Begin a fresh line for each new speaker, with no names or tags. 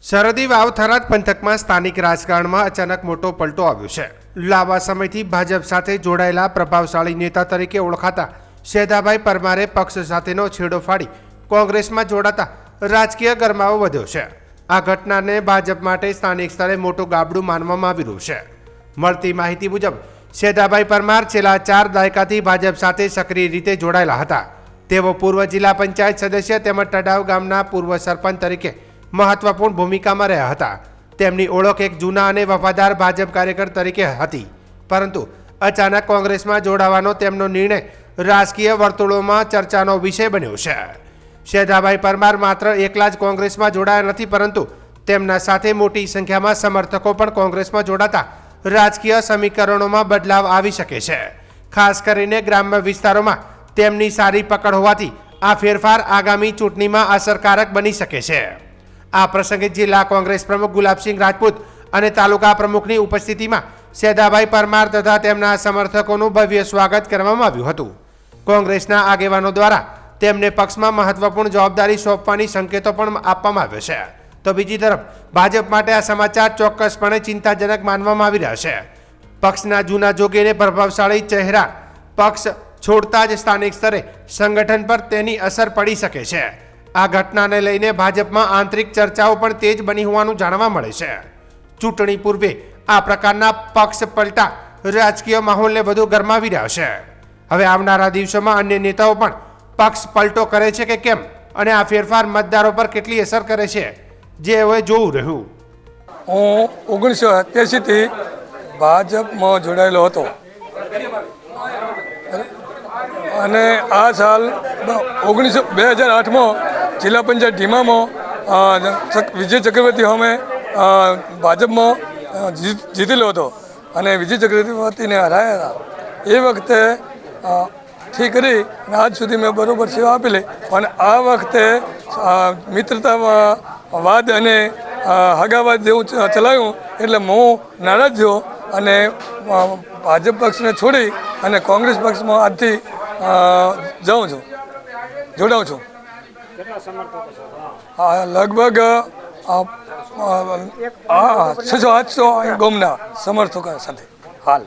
સરહદી વાવ થરાદ પંથકમાં સ્થાનિક રાજકારણમાં અચાનક મોટો પલટો આવ્યો છે। લાંબા સમયથી ભાજપ સાથે જોડાયેલા પ્રભાવશાળી નેતા તરીકે ઓળખાતા શેધાભાઈ પરમારે પક્ષ સાથેનો છેડો ફાડી કોંગ્રેસમાં જોડાતા રાજકીય ગરમાવો વધ્યો છે। આ ઘટનાને ભાજપ માટે સ્થાનિક સ્તરે મોટું ગાબડું માનવામાં આવી રહ્યું છે। મળતી માહિતી મુજબ શેધાભાઈ પરમાર છેલ્લા 4 દાયકાથી ભાજપ સાથે સક્રિય રીતે જોડાયેલા હતા। તેઓ પૂર્વ જિલ્લા પંચાયત સદસ્ય તેમજ ટડાવ ગામના પૂર્વ સરપંચ તરીકે મહત્વપૂર્ણ ભૂમિકામાં રહ્યા હતા। તેમની ઓળખ એક જૂના અને વફાદાર ભાજપ કાર્યકર તરીકે હતી, પરંતુ અચાનક કોંગ્રેસમાં જોડાવાનો તેમનો નિર્ણય રાજકીય વર્તુળોમાં ચર્ચાનો વિષય બન્યો છે। શેધાભાઈ પરમાર માત્ર એકલા જ કોંગ્રેસમાં જોડાયા નથી, પરંતુ તેમના સાથે મોટી સંખ્યામાં સમર્થકો પણ કોંગ્રેસમાં જોડાતા રાજકીય સમીકરણોમાં બદલાવ આવી શકે છે। ખાસ કરીને ગ્રામ્ય વિસ્તારોમાં તેમની સારી પકડ હોવાથી આ ફેરફાર આગામી ચૂંટણીમાં અસરકારક બની શકે છે। આ પ્રસંગે જિલ્લા કોંગ્રેસ પ્રમુખ ગુલાબસિંહ રાજપૂત અને તાલુકા પ્રમુખની ઉપસ્થિતિમાં શેધાભાઈ પરમાર તથા તેમના સમર્થકોનું ભવ્ય સ્વાગત કરવામાં આવ્યું હતું। કોંગ્રેસના આગેવાનો દ્વારા તેમને પક્ષમાં મહત્વપૂર્ણ જવાબદારી સોંપવાની સંકેતો પણ આપવામાં આવ્યો છે। તો બીજી તરફ ભાજપ માટે આ સમાચાર ચોક્કસપણે ચિંતાજનક માનવામાં આવી રહ્યા છે। પક્ષના જૂના જોગી અને પ્રભાવશાળી ચહેરા પક્ષ છોડતા જ સ્થાનિક સ્તરે સંગઠન પર તેની અસર પડી શકે છે। આ ઘટનાને લઈને ભાજપમાં આંતરિક ચર્ચાઓ પણ તેજ બની હોવાનું જાણવા મળે છે। ચૂંટણી પૂર્વે આ પ્રકારના પક્ષ પલટા રાજકીય માહોલને વધુ ગરમાવી રહ્યા છે। હવે આવનારા દિવસોમાં અન્ય નેતાઓ પણ પક્ષ પલટો કરે છે કે કેમ, અને આ ફેરફાર મતદારો પર કેટલી અસર કરે છે, જે હવે જોવું રહ્યું।
હું 1987થી ભાજપમાં જોડાયેલો હતો અને આ સાલ 2008માં જિલ્લા પંચાયત ઢીમામાં વિજય ચક્રવર્તી સામે ભાજપમાં જીતેલો હતો અને વિજય ચક્રવર્તીને હરાયા હતા। એ વખતે થી કરી આજ સુધી મેં બરાબર સેવા આપેલી, અને આ વખતે મિત્રતાવાદ અને હગાવાદ જેવું ચલાવ્યું એટલે હું નારાજ થયો અને ભાજપ પક્ષને છોડી અને કોંગ્રેસ પક્ષમાં આજથી જોડાઉં છું। લગભગ 600-800 ગામના સમર્થકો સાથે હાલ